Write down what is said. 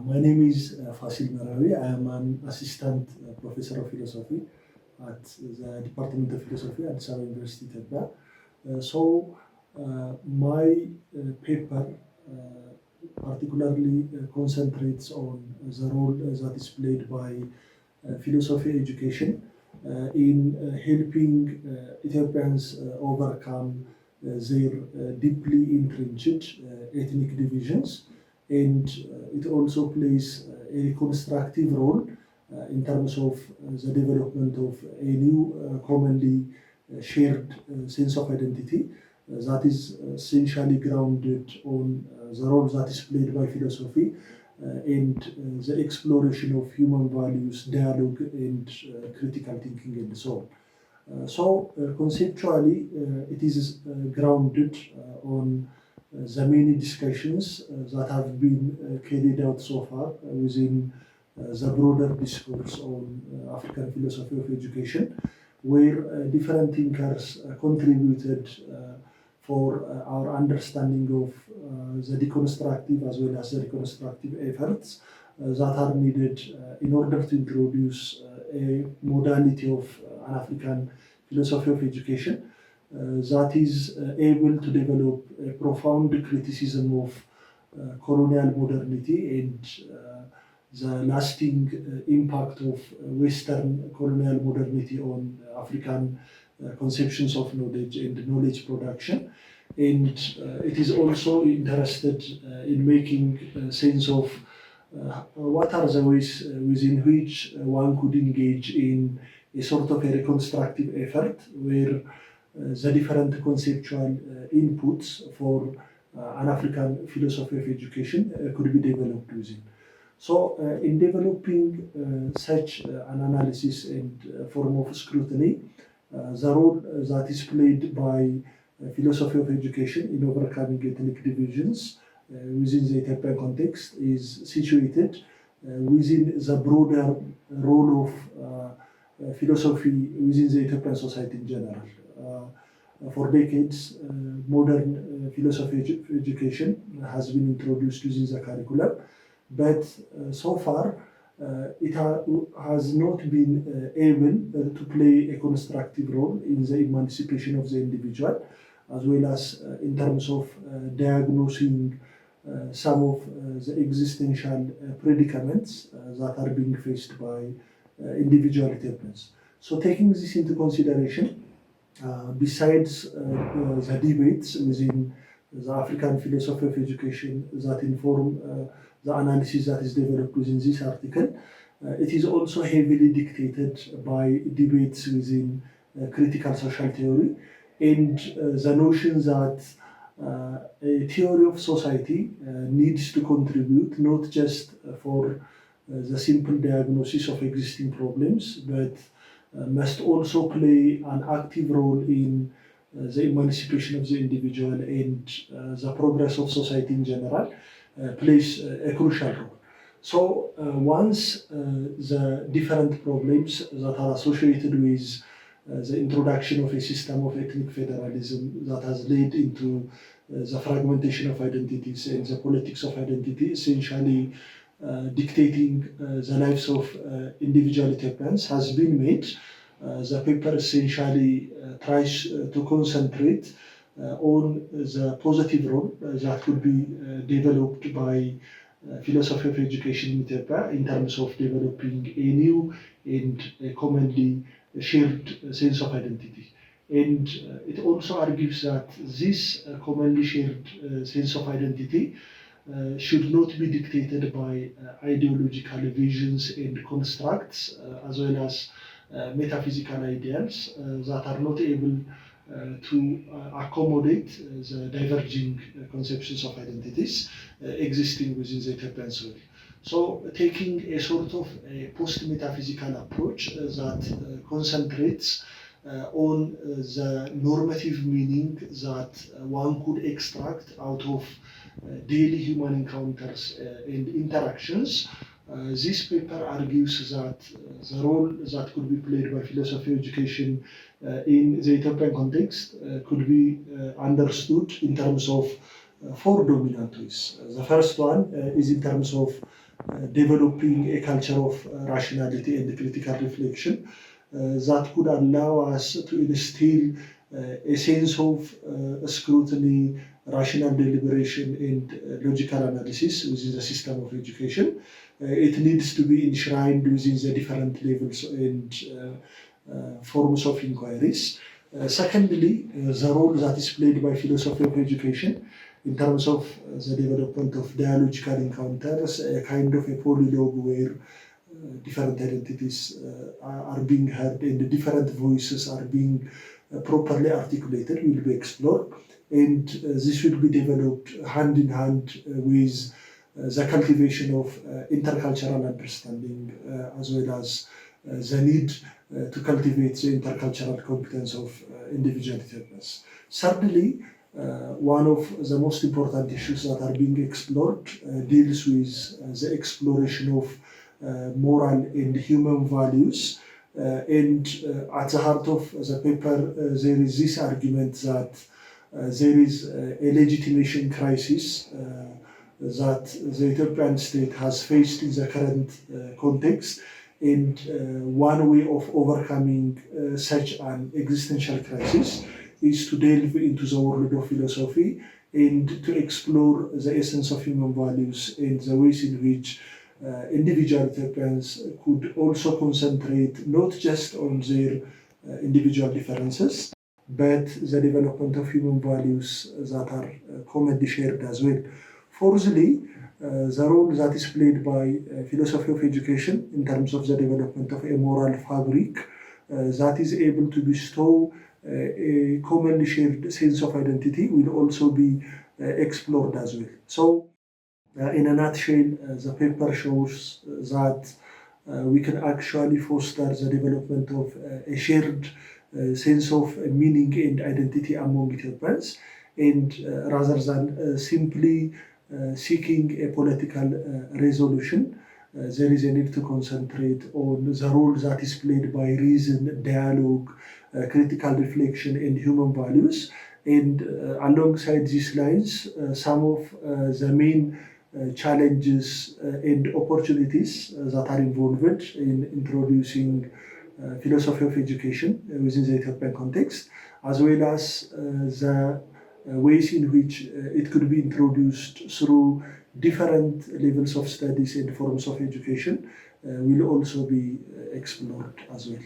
My name is Fasil Merawi. I am an assistant professor of philosophy at the Department of Philosophy at Addis Ababa University, Ethiopia. My paper particularly concentrates on the role that is played by philosophy education in helping Ethiopians overcome their deeply entrenched ethnic divisions, and it also plays a constructive role in terms of the development of a new commonly shared sense of identity that is essentially grounded on the role that is played by philosophy and the exploration of human values, dialogue, and critical thinking, and so on. Conceptually, it is grounded on the many discussions that have been carried out so far within the broader discourse on African philosophy of education, where different thinkers contributed for our understanding of the deconstructive as well as the reconstructive efforts that are needed in order to introduce a modality of an African philosophy of education that is able to develop a profound criticism of colonial modernity and the lasting impact of Western colonial modernity on African conceptions of knowledge and knowledge production. And it is also interested in making sense of what are the ways within which one could engage in a sort of a reconstructive effort where the different conceptual inputs for an African philosophy of education could be developed within. In developing such an analysis and form of scrutiny, the role that is played by philosophy of education in overcoming ethnic divisions within the Ethiopian context is situated within the broader role of philosophy within the Ethiopian society in general. For decades, modern philosophy education has been introduced within the curriculum, but so far it has not been able to play a constructive role in the emancipation of the individual, as well as in terms of diagnosing some of the existential predicaments that are being faced by individual Ethiopians. So taking this into consideration, besides the debates within the African philosophy of education that inform the analysis that is developed within this article, it is also heavily dictated by debates within critical social theory and the notion that a theory of society needs to contribute not just for the simple diagnosis of existing problems, but must also play an active role in the emancipation of the individual and the progress of society in general plays a crucial role. So once the different problems that are associated with the introduction of a system of ethnic federalism that has led into the fragmentation of identities and the politics of identity, essentially dictating the lives of individual Ethiopians, has been made. The paper essentially tries to concentrate on the positive role that could be developed by philosophy of education in Ethiopia in terms of developing a new and a commonly shared sense of identity. And it also argues that this commonly shared sense of identity should not be dictated by ideological visions and constructs, as well as metaphysical ideals that are not able to accommodate the diverging conceptions of identities existing within the Ethiopian soil. So taking a sort of a post-metaphysical approach that concentrates on the normative meaning that one could extract out of daily human encounters and interactions, this paper argues that the role that could be played by philosophy education in the Ethiopian context could be understood in terms of four dominant ways. The first one is in terms of developing a culture of rationality and critical reflection that could allow us to instill a sense of scrutiny, rational deliberation, and logical analysis within the system of education. It needs to be enshrined within the different levels and forms of inquiries. Secondly, the role that is played by philosophy of education in terms of the development of dialogical encounters, a kind of a polylogue where different identities are being heard and different voices are being properly articulated will be explored. And this will be developed hand in hand with the cultivation of intercultural understanding as well as the need to cultivate the intercultural competence of individual Ethiopians. Thirdly, one of the most important issues that are being explored deals with the exploration of moral and human values. And at the heart of the paper, there is this argument that there is a legitimation crisis that the Ethiopian state has faced in the current context. And one way of overcoming such an existential crisis is to delve into the world of philosophy and to explore the essence of human values and the ways in which individual Ethiopians could also concentrate not just on their individual differences, but the development of human values that are commonly shared as well. Fourthly, the role that is played by philosophy of education in terms of the development of a moral fabric that is able to bestow a commonly shared sense of identity will also be explored as well. So, in a nutshell, the paper shows that we can actually foster the development of a shared sense of meaning and identity among Ethiopians, and rather than simply seeking a political resolution, there is a need to concentrate on the role that is played by reason, dialogue, critical reflection, and human values. And alongside these lines, some of the main challenges and opportunities that are involved in introducing philosophy of education within the Ethiopian context, as well as the ways in which it could be introduced through different levels of studies and forms of education will also be explored as well.